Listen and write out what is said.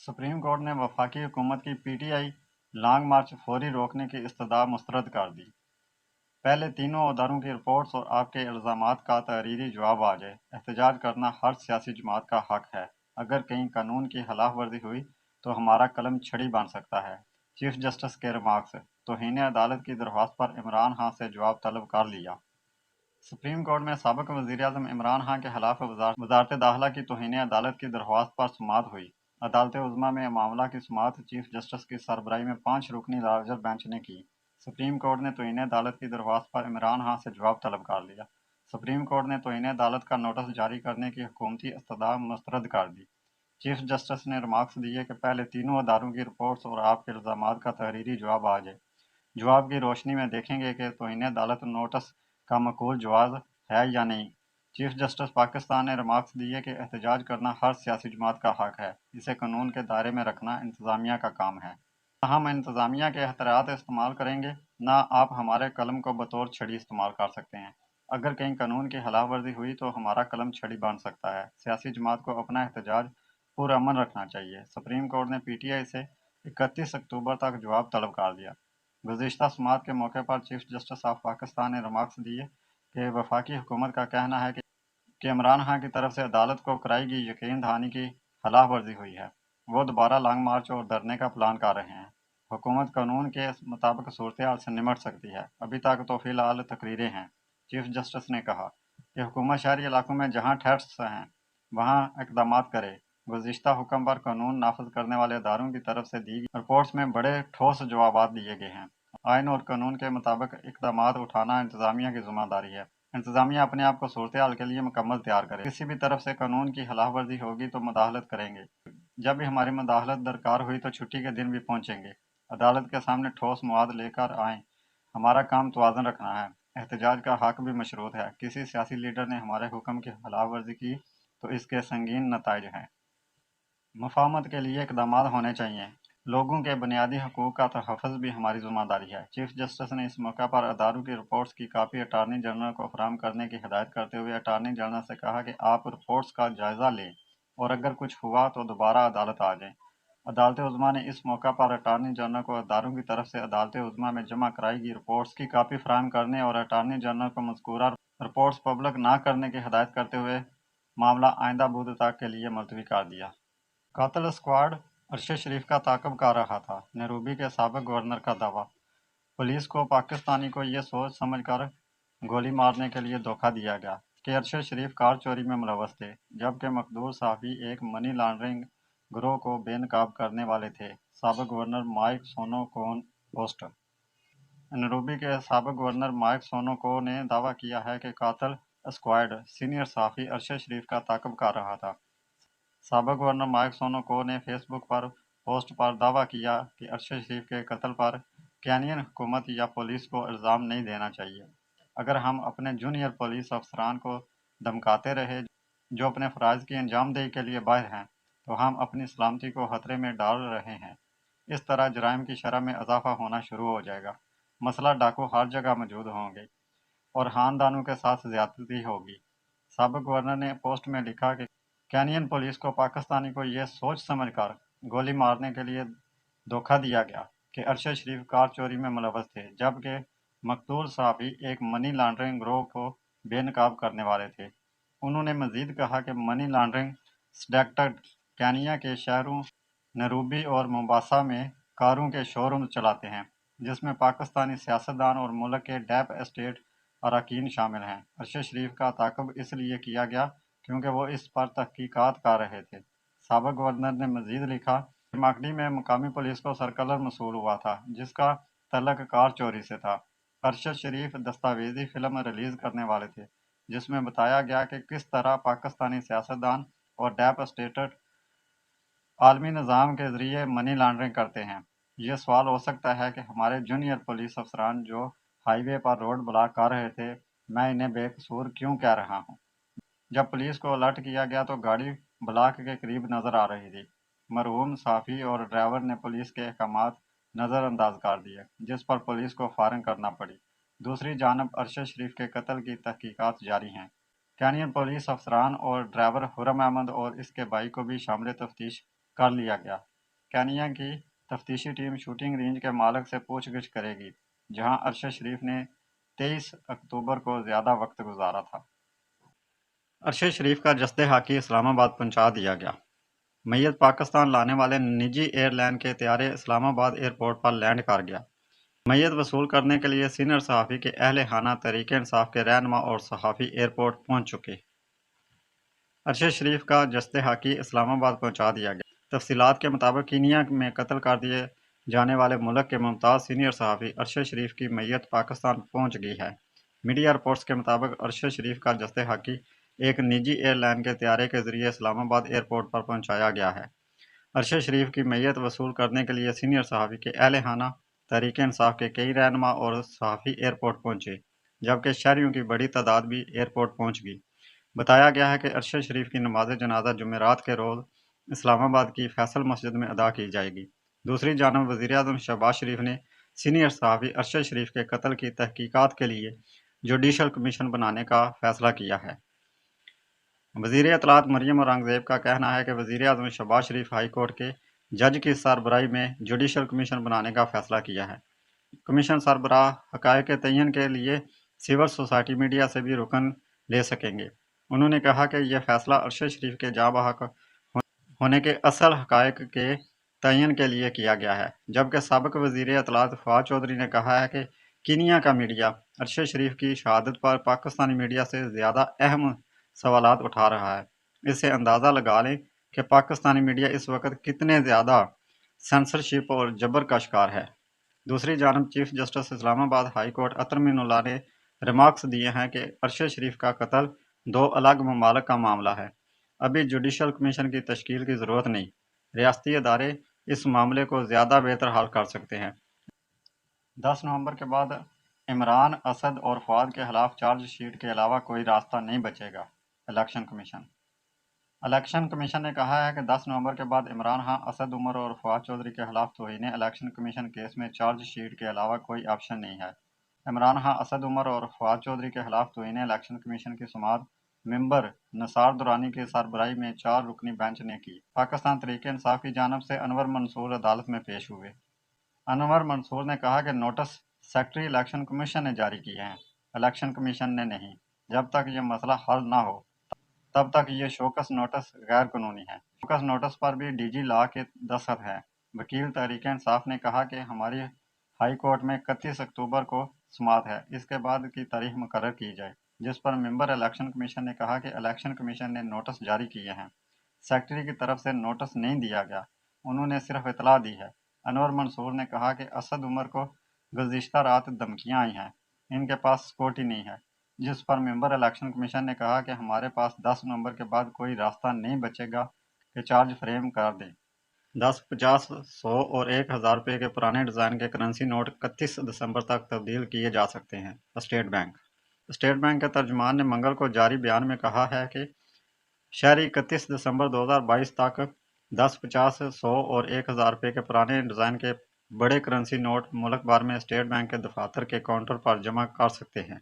Supreme court ने वफाकी हुकूमत की पीटीआई लॉन्ग मार्च फौरी रोकने की इस्तदा मुस्तरद कर दी। पहले तीनों अदारों की रिपोर्ट्स और आपके इल्ज़ामात का तहरीरी जवाब आ जाए। एहतजाज करना हर सियासी जमात का हक है। अगर कहीं कानून की खिलाफ वर्जी हुई तो हमारा कलम छड़ी बन सकता है। चीफ जस्टिस के रिमार्क्स। तौहीन अदालत की दरख्वास्त पर इमरान खान से जवाब तलब कर लिया। सुप्रीम कोर्ट में साबिक वज़ीर-ए-आज़म इमरान खान के खिलाफ वज़ारत दाखिला की तौहीन अदालत की दरख्वास्त पर सुमात हुई। अदालत उज़्मा में मामला की सुमात चीफ जस्टिस की सरबराही में 5 रुकनी लार्जर बेंच ने की। सुप्रीम कोर्ट ने तौहीन अदालत की दरख्वास्त पर इमरान खान से जवाब तलब कर लिया। सुप्रीम कोर्ट ने तौहीन अदालत का नोटिस जारी करने की हुकूमती इस्तदा मुस्तरद कर दी। चीफ जस्टिस ने रिमार्क्स दिए कि पहले तीनों अदारों की रिपोर्ट्स और आपके इल्ज़ामात का तहरीरी जवाब आ जाए। जवाब की रोशनी में देखेंगे कि तौहीन अदालत नोटिस का मकबूल जवाब है या नहीं। चीफ जस्टिस पाकिस्तान ने रिमार्क्स दिए कि एहतजाज करना हर सियासी जमात का हक है। इसे कानून के दायरे में रखना इंतज़ामिया का काम है। हम इंतज़ामिया के एख्तियारात इस्तेमाल करेंगे, ना आप हमारे कलम को बतौर छड़ी इस्तेमाल कर सकते हैं। अगर कहीं कानून की खिलाफ वर्जी हुई तो हमारा कलम छड़ी बन सकता है। सियासी जमात को अपना एहतजाज पुरअमन रखना चाहिए। सुप्रीम कोर्ट ने पीटीआई से 31 अक्टूबर तक जवाब तलब कर दिया। गुज़िश्ता समात के मौके पर चीफ जस्टिस ऑफ पाकिस्तान ने रिमार्क्स दिए कि वफाकी हुकूमत का कहना है कि इमरान खान की तरफ से अदालत को कराई गई यकीन दहानी की खिलाफ वर्जी हुई है। वो दोबारा लॉन्ग मार्च और धरने का प्लान कर रहे हैं। हुकूमत कानून के मुताबिक सूरत-ए-हाल से निमट सकती है। अभी तक तो फिलहाल तकरीरें हैं। चीफ जस्टिस ने कहा कि हुकूमत शहरी इलाकों में जहाँ थ्रेट्स हैं वहाँ इकदाम करे। गुज़िश्ता हुक्म पर कानून नाफिज करने वाले इदारों की तरफ से दी गई रिपोर्ट्स में बड़े ठोस जवाब दिए गए हैं। आइन और कानून के मुताबिक इकदाम उठाना इंतज़ामिया की ज़िम्मेदारी है। इंतज़ामिया अपने आप को सूरत-ए-हाल के लिए मुकम्मल तैयार करे। किसी भी तरफ से कानून की खिलाफ वर्जी होगी तो मुदाखलत करेंगे। जब भी हमारी मुदाखलत दरकार हुई तो छुट्टी के दिन भी पहुँचेंगे। अदालत के सामने ठोस मवाद लेकर आएँ। हमारा काम तवाज़ुन रखना है। एहतजाज का हक भी मशरूत है। किसी सियासी लीडर ने हमारे हुक्म की खिलाफ वर्जी की तो इसके संगीन नताइज हैं। मुफाहमत के लिए इकदाम होने चाहिए। लोगों के बुनियादी हकूक़ का तहफ़्फ़ुज़ भी हमारी ज़िम्मेदारी है। चीफ जस्टिस ने इस मौके पर अदारों की रिपोर्ट्स की कापी अटार्नी जनरल को फराहम करने की हिदायत करते हुए अटार्नी जनरल से कहा कि आप रिपोर्ट्स का जायज़ा लें और अगर कुछ हुआ तो दोबारा अदालत आ जाएं। अदालत उज़्मा ने इस मौका पर अटार्नी जनरल को अदारों की तरफ से अदालत उज़्मा में जमा कराई गई रिपोर्ट्स की कापी फराहम करने और अटार्नी जनरल को मज़कूरा रिपोर्ट्स पब्लिक न करने की हिदायत करते हुए मामला आइंदा बुध तक के लिए मुलतवी कर दिया। कातिल स्क्वाड अरशद शरीफ का ताक़ब कर रहा था। नैरोबी के साबिक़ गवर्नर का दावा। पुलिस को पाकिस्तानी को ये सोच समझ कर गोली मारने के लिए धोखा दिया गया कि अरशद शरीफ कार चोरी में मुलव्वस थे, जबकि मकदूर सहाफ़ी एक मनी लॉन्ड्रिंग गिरोह को बेनकाब करने वाले थे। साबिक़ गवर्नर माइक सोनोकोन पोस्ट। नैरोबी के साबिक़ गवर्नर माइक सोनोको ने दावा किया है कि कातिल स्क्वाड सीनियर सहाफ़ी अरशद शरीफ का ताक़ब कर रहा था। साबिक़ गवर्नर माइक सोनोको ने फेसबुक पर पोस्ट पर दावा किया कि अरशद शरीफ के कत्ल पर केनियन हुकूमत या पुलिस को इल्ज़ाम नहीं देना चाहिए। अगर हम अपने जूनियर पुलिस अफसरान को धमकाते रहे जो अपने फ़राइज़ की अंजामदही के लिए बाहर हैं, तो हम अपनी सलामती को खतरे में डाल रहे हैं। इस तरह जराइम की शरह में इजाफ़ा होना शुरू हो जाएगा। मसला डाकू हर जगह मौजूद होंगे और खानदानों के साथ ज़्यादती होगी। साबिक़ गवर्नर ने पोस्ट में लिखा कि केनियन पुलिस को पाकिस्तानी को यह सोच समझकर गोली मारने के लिए धोखा दिया गया कि अरशद शरीफ कार चोरी में मुलव्वस थे, जबकि मकतूल सहाफ़ी एक मनी लॉन्ड्रिंग गिरोह को बेनकाब करने वाले थे। उन्होंने मज़ीद कहा कि मनी लॉन्ड्रिंग सिंडिकेट केनिया के शहरों नैरोबी और मोम्बासा में कारों के शोरूम चलाते हैं, जिसमें पाकिस्तानी सियासतदान और मुल्क के डेप एस्टेट अरकान शामिल हैं। अरशद शरीफ का ताक़ब इसलिए किया गया क्योंकि वो इस पर तहकीकात कर रहे थे। साबिक़ गवर्नर ने मज़ीद लिखा कि माकड़ी में मकामी पुलिस को सर्कुलर मौसूल हुआ था, जिसका तल्लुक़ कार चोरी से था। अरशद शरीफ दस्तावेज़ी फ़िल्म रिलीज़ करने वाले थे, जिसमें बताया गया कि किस तरह पाकिस्तानी सियासतदान और डेप एस्टेट आलमी निज़ाम के ज़रिए मनी लॉन्ड्रिंग करते हैं। ये सवाल हो सकता है कि हमारे जूनियर पुलिस अफसरान जो हाईवे पर रोड ब्लॉक कर रहे थे, मैं इन्हें बेकसूर क्यों कह रहा हूँ। जब पुलिस को अलर्ट किया गया तो गाड़ी ब्लॉक के करीब नजर आ रही थी। मरहूम सहाफ़ी और ड्राइवर ने पुलिस के अहकामात नज़रअंदाज कर दिए, जिस पर पुलिस को फायरिंग करना पड़ी। दूसरी जानब अरशद शरीफ के कत्ल की तहकीकात जारी हैं। केनियन पुलिस अफसरान और ड्राइवर हुर्रम अहमद और इसके भाई को भी शामिल तफ्तीश कर लिया गया। کینیا کی تفتیشی ٹیم شوٹنگ رینج کے مالک سے پوچھ گچھ کرے گی، جہاں ارشد شریف نے 23 اکتوبر کو زیادہ وقت گزارا تھا۔ ارشد شریف کا جسد ہاکی اسلام آباد پہنچا دیا گیا۔ میت پاکستان لانے والے نجی ایئر لائن کے طیارے اسلام آباد ایئرپورٹ پر لینڈ کر گیا۔ میت وصول کرنے کے لیے سینئر صحافی کے اہل خانہ تحریک انصاف کے رہنما اور صحافی ایئرپورٹ پہنچ چکے۔ ارشد شریف کا جسد ہاکی اسلام آباد پہنچا دیا گیا۔ تفصیلات کے مطابق کینیا میں قتل کر دیے جانے والے ملک کے ممتاز سینئر صحافی ارشد شریف کی میت پاکستان پہنچ گئی ہے۔ میڈیا رپورٹس کے مطابق ارشد شریف کا جسد ہاکی ایک نجی ایئر لائن کے طیارے کے ذریعے اسلام آباد ایئرپورٹ پر پہنچایا گیا ہے۔ ارشد شریف کی میت وصول کرنے کے لیے سینئر صحافی کے اہل خانہ تحریک انصاف کے کئی رہنما اور صحافی ایئرپورٹ پہنچے، جبکہ شہریوں کی بڑی تعداد بھی ایئرپورٹ پہنچ گئی۔ بتایا گیا ہے کہ ارشد شریف کی نماز جنازہ جمعرات کے روز اسلام آباد کی فیصل مسجد میں ادا کی جائے گی۔ دوسری جانب وزیر اعظم شہباز شریف نے سینئر صحافی ارشد شریف کے قتل کی تحقیقات کے لیے جوڈیشل کمیشن بنانے کا فیصلہ کیا ہے۔ وزیر اطلاعات مریم اورنگزیب کا کہنا ہے کہ وزیر اعظم شہباز شریف ہائی کورٹ کے جج کی سربراہی میں جوڈیشل کمیشن بنانے کا فیصلہ کیا ہے۔ کمیشن سربراہ حقائق کے تعین کے لیے سول سوسائٹی میڈیا سے بھی رکن لے سکیں گے۔ انہوں نے کہا کہ یہ فیصلہ ارشد شریف کے جاں بحق ہونے کے اصل حقائق کے تعین کے لیے کیا گیا ہے، جبکہ سابق وزیر اطلاعات فواد چودھری نے کہا ہے کہ کینیا کا میڈیا ارشد شریف کی شہادت پر پاکستانی میڈیا سے زیادہ اہم سوالات اٹھا رہا ہے۔ اس سے اندازہ لگا لیں کہ پاکستانی میڈیا اس وقت کتنے زیادہ سینسرشپ اور جبر کا شکار ہے۔ دوسری جانب چیف جسٹس اسلام آباد ہائی کورٹ اطہر امین اللہ نے ریمارکس دیے ہیں کہ ارشد شریف کا قتل دو الگ ممالک کا معاملہ ہے، ابھی جوڈیشل کمیشن کی تشکیل کی ضرورت نہیں، ریاستی ادارے اس معاملے کو زیادہ بہتر حل کر سکتے ہیں۔ 10 نومبر کے بعد عمران، اسد اور فواد کے خلاف چارج شیٹ کے علاوہ کوئی راستہ نہیں بچے گا: الیکشن کمیشن۔ الیکشن کمیشن نے کہا ہے کہ 10 نومبر کے بعد عمران خان، اسد عمر اور فواد چودھری کے خلاف توہین الیکشن کمیشن کیس میں چارج شیٹ کے علاوہ کوئی آپشن نہیں ہے۔ عمران خان، اسد عمر اور فواد چودھری کے خلاف توہین الیکشن کمیشن کی سماعت ممبر نثار درانی کی سربراہی میں 4 رکنی بینچ نے کی۔ پاکستان تحریک انصاف کی جانب سے انور منصور عدالت میں پیش ہوئے۔ انور منصور نے کہا کہ نوٹس سیکرٹری الیکشن کمیشن نے جاری کیے ہیں، الیکشن کمیشن نے نہیں۔ جب تک یہ مسئلہ حل نہ ہو تب تک یہ شوکس نوٹس غیر قانونی ہے۔ شوکس نوٹس پر بھی ڈی جی لا کے دستخط ہیں۔ وکیل تحریک انصاف نے کہا کہ ہماری ہائی کورٹ میں 31 اکتوبر کو سماعت ہے، اس کے بعد کی تاریخ مقرر کی جائے، جس پر ممبر الیکشن کمیشن نے کہا کہ الیکشن کمیشن نے نوٹس جاری کیے ہیں، سیکرٹری کی طرف سے نوٹس نہیں دیا گیا، انہوں نے صرف اطلاع دی ہے۔ انور منصور نے کہا کہ اسد عمر کو گزشتہ رات دھمکیاں آئی ہیں، ان کے پاس سیکورٹی نہیں ہے، جس پر ممبر الیکشن کمیشن نے کہا کہ ہمارے پاس 10 نومبر کے بعد کوئی راستہ نہیں بچے گا کہ چارج فریم کر دیں۔ 10، 50، 100 اور 1000 روپے کے پرانے ڈیزائن کے کرنسی نوٹ 31 دسمبر تک تبدیل کیے جا سکتے ہیں: اسٹیٹ بینک۔ اسٹیٹ بینک کے ترجمان نے منگل کو جاری بیان میں کہا ہے کہ شہری 31 دسمبر 2022 تک 10، 50، 100 اور 1000 روپے کے پرانے ڈیزائن کے بڑے کرنسی نوٹ ملک بھر میں اسٹیٹ بینک کے دفاتر کے کاؤنٹر پر جمع کر سکتے ہیں۔